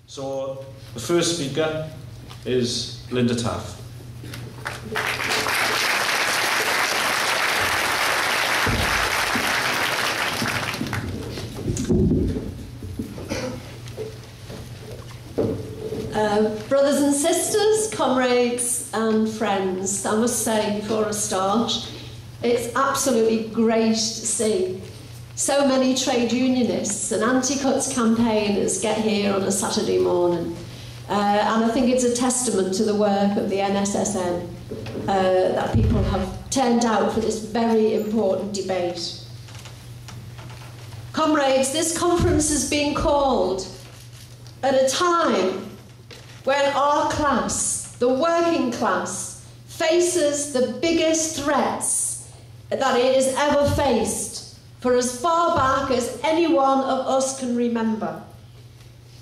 So the first speaker is Linda Taaffe. Brothers and sisters, comrades and friends, I must say before I start, it's absolutely great to see so many trade unionists and anti-cuts campaigners get here on a Saturday morning. And I think it's a testament to the work of the NSSN that people have turned out for this very important debate. Comrades, this conference has been called at a time when our class, the working class, faces the biggest threats that it has ever faced for as far back as any one of us can remember.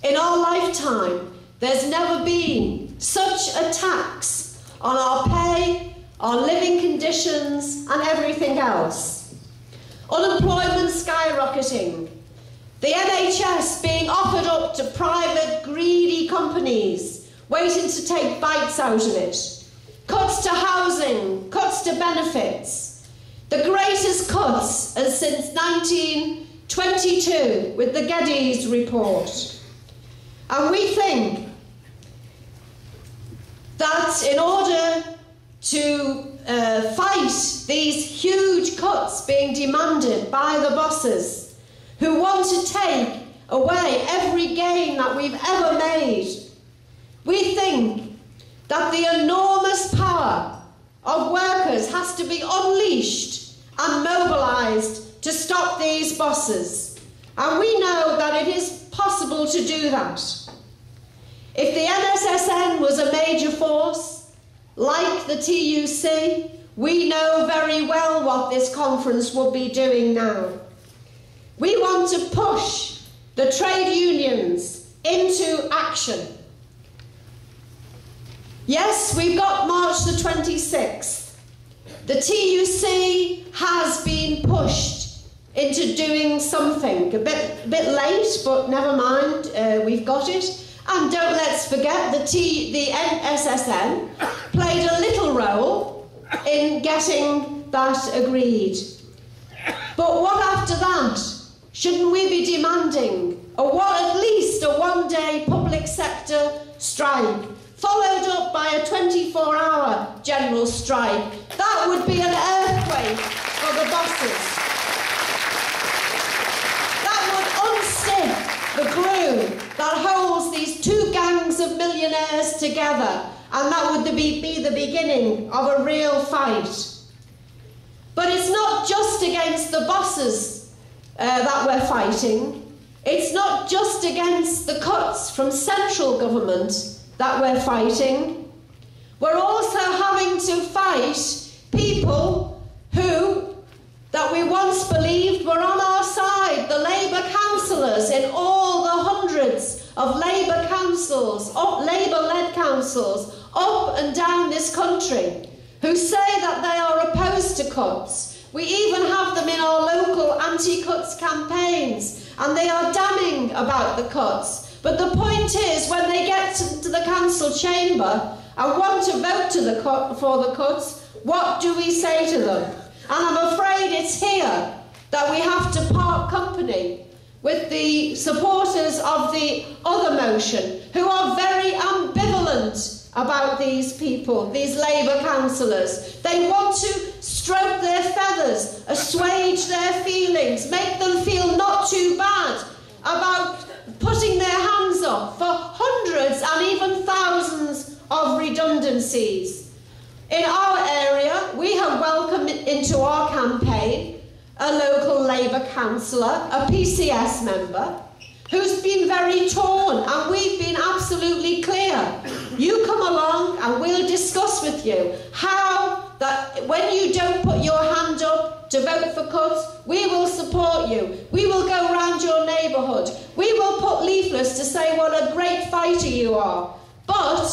In our lifetime, there's never been such attacks on our pay, our living conditions, and everything else. Unemployment skyrocketing, the NHS being offered up to private, greedy companies waiting to take bites out of it, cuts to housing, cuts to benefits, the greatest cuts since 1922 with the Geddes report. And we think that in order to fight these huge cuts being demanded by the bosses who want to take away every gain that we've ever made, we think that the enormous power of workers has to be unleashed and mobilised to stop these bosses. And we know that it is possible to do that. If the NSSN was a major force, like the TUC, we know very well what this conference will be doing now. We want to push the trade unions into action. Yes, we've got March the 26th. The TUC has been pushed into doing something. A bit late, but never mind, we've got it. And don't let's forget the NSSN played a little role in getting that agreed. But what after that? Shouldn't we be demanding at least a one-day public sector strike, followed up by a 24-hour general strike? That would be an earthquake for the bosses. That would unstick the glue that holds these two gangs of millionaires together, and that would be the beginning of a real fight. But it's not just against the bosses that we're fighting. It's not just against the cuts from central government that we're fighting. We're also having to fight people that we once believed were on our side, the Labour councillors in all the hundreds of Labour councils, Labour-led councils, up and down this country, who say that they are opposed to cuts. We even have them in our local anti-cuts campaigns, and they are damning about the cuts. But the point is, when they get to the council chamber and want to vote for the cuts, what do we say to them? And I'm afraid it's here that we have to part company with the supporters of the other motion, who are very ambivalent about these people, these Labour councillors. They want to stroke their feathers, assuage their feelings, make them feel not too bad about putting their hands up for hundreds and even thousands of redundancies. In our area, we have welcomed into our campaign a local Labour councillor, a PCS member, who's been very torn, and we've been absolutely clear. You come along and we'll discuss with you how that when you don't put your hand up to vote for cuts, we will support you. We will go around your neighbourhood. We will put leaflets to say what a great fighter you are. But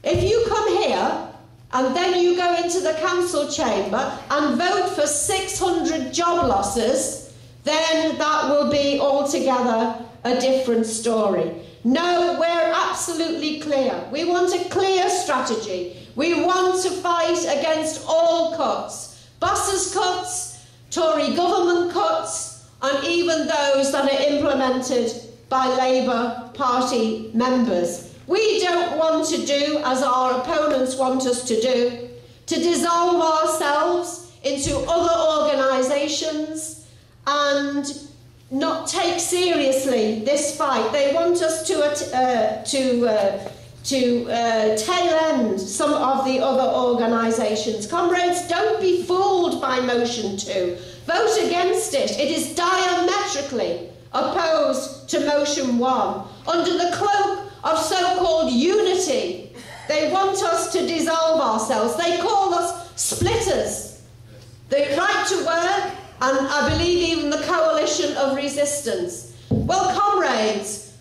if you come here and then you go into the council chamber and vote for 600 job losses, then that will be altogether a different story. No, we're absolutely clear. We want a clear strategy. We want to fight against all cuts. Buses cuts, Tory government cuts, and even those that are implemented by Labour Party members. We don't want to do, as our opponents want us to do, to dissolve ourselves into other organisations and not take seriously this fight. They want us to tail end some of the other organisations. Comrades, don't be fooled by motion 2. Vote against it. It is diametrically opposed to motion 1. Under the cloak of so-called unity, they want us to dissolve ourselves. They call us splitters. The Right to Work, and I believe even the Coalition of Resistance. Well, comrades,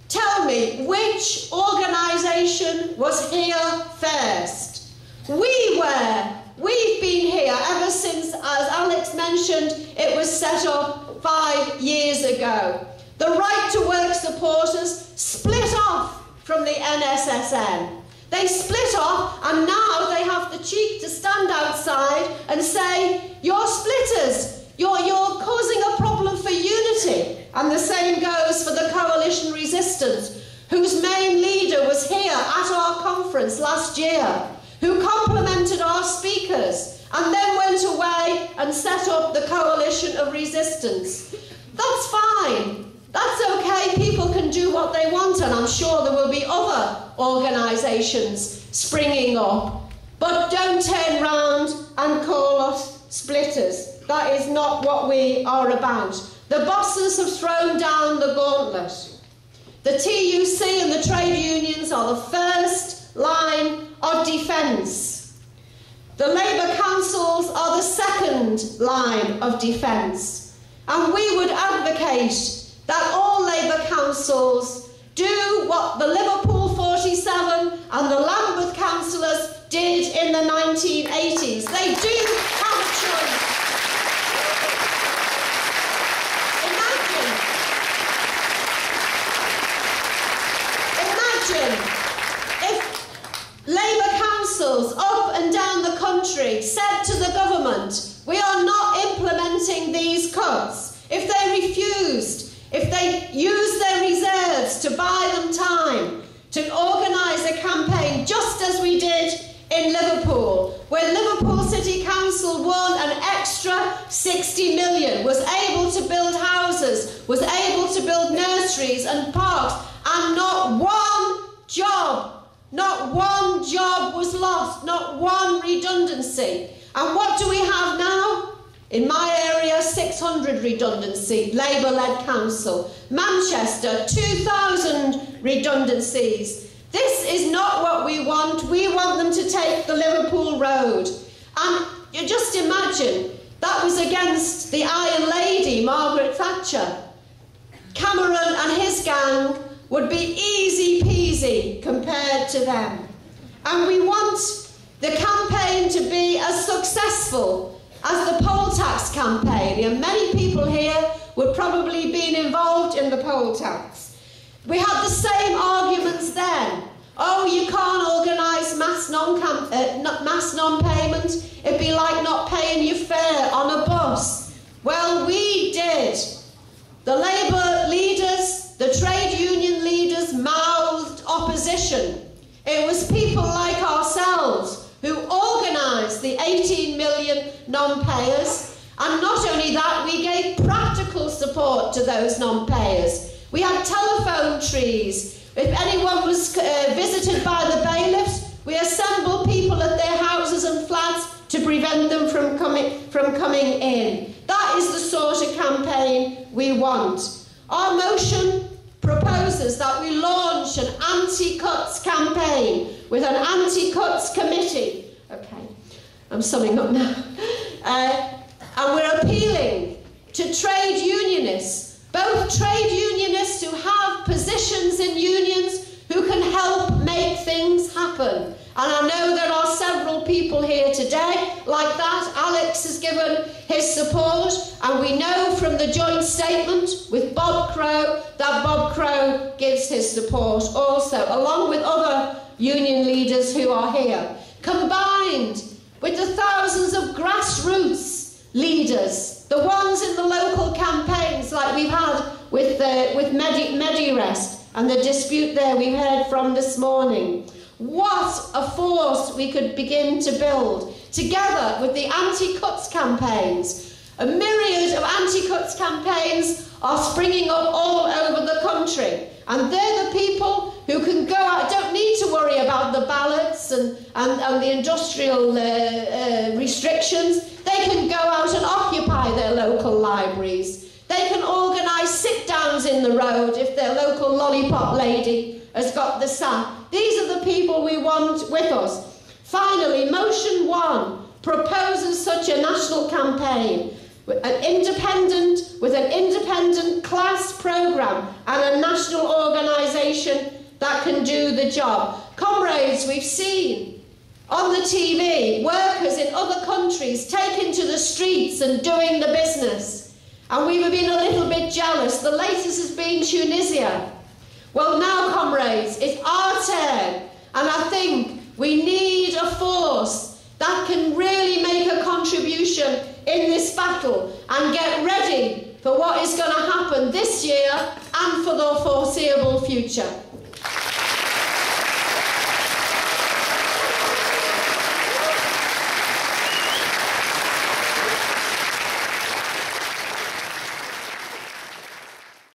tell me, which organisation was here first? We were. We've been here ever since, as Alex mentioned, it was set up 5 years ago. The Right to Work supporters split off from the NSSN. They split off, and now they have the cheek to stand outside and say, you're splitters. You're causing a problem for unity. And the same goes for the Coalition Resistance, whose main leader was here at our conference last year, who complimented our speakers and then went away and set up the Coalition of Resistance. That's fine. That's okay. People can do what they want, and I'm sure there will be other organisations springing up. But don't turn round and call us splitters. That is not what we are about. The bosses have thrown down the gauntlet. The TUC and the trade unions are the first line of defence. The Labour councils are the second line of defence. And we would advocate that all Labour councils do what the Liverpool 47 and the Lambeth councillors did in the 1980s. They do have a choice. Imagine if Labour councils up and down the country said to the government, we are not implementing these cuts. If they refused, if they used their reserves to buy them time, to organise a campaign just as we did in Liverpool, where Liverpool City Council won an extra 60 million, was able to build houses, was able to build nurseries and parks, and not one job was lost, not one redundancy. And what do we have now? In my area, 600 redundancy, Labour-led council. Manchester, 2,000 redundancies. This is not what we want. We want them to take the Liverpool road. And you just imagine, that was against the Iron Lady, Margaret Thatcher. Cameron and his gang would be easy peasy compared to them. And we want the campaign to be as successful as the poll tax campaign, and many people here would probably been involved in the poll tax. We had the same arguments then. Oh, you can't organise mass non-payment. It'd be like not paying your fare on a bus. Well, we did. The Labour leaders, the trade union leaders mouthed opposition. It was people like ourselves who organised the 18 million non-payers, and not only that, we gave practical support to those non-payers. We had telephone trees. If anyone was visited by the bailiffs, we assembled people at their houses and flats to prevent them from coming in. That is the sort of campaign we want. Our motion proposes that we launch an anti-cuts campaign with an anti-cuts committee. Okay, I'm summing up now. And we're appealing to trade unionists, both trade unionists who have positions in unions who can help make things happen, And I know there are several people here today like that. Alex has given his support, and we know from the joint statement with Bob Crow that Bob Crow gives his support also, along with other union leaders who are here, combined with the thousands of grassroots leaders, the ones in the local campaigns like we've had with Medirest and the dispute there we heard from this morning. What a force we could begin to build, together with the anti-cuts campaigns. A myriad of anti-cuts campaigns are springing up all over the country, and they're the people who can go out, don't need to worry about the ballots and the industrial restrictions. They can go out and occupy their local libraries. They can organise sit-downs in the road if their local lollipop lady has got the sack. These are the people we want with us. Finally, motion 1 proposes such a national campaign with an independent class programme and a national organisation that can do the job. Comrades, we've seen on the TV workers in other countries taking to the streets and doing the business. And we've been a little bit jealous. The latest has been Tunisia. Well, now, comrades, it's our turn. And I think we need a force that can really make a contribution in this battle and get ready for what is going to happen this year and for the foreseeable future.